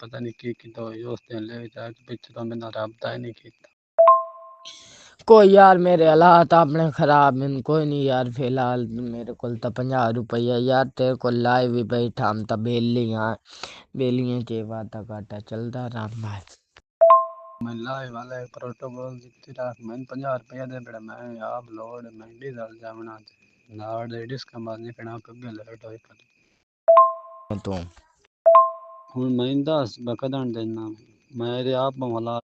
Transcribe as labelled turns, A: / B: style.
A: पता नहीं की तो उस दिन ले जाके पीछे तो मैंने रबता ही नहीं किया।
B: कोई यार मेरे हालात अपने खराब हैं, कोई नहीं यार फिलहाल मेरे को तो 50 रुपया यार तेरे को लाए भी बैठा हम तो बेलियाँ बेलियाँ के वादा काटा चलता राम भाई।
A: मैं लाए वाला है प्रोटोकॉल जितनी रात मैंने 50 रुपया दे बड़ा मैं आप लोड मैं डीजल जावना नाड़ डिस्क मारने निकना कभी लेट होई कर
B: तो
A: हूँ मैं 10 बकदन देना मेरे आप मला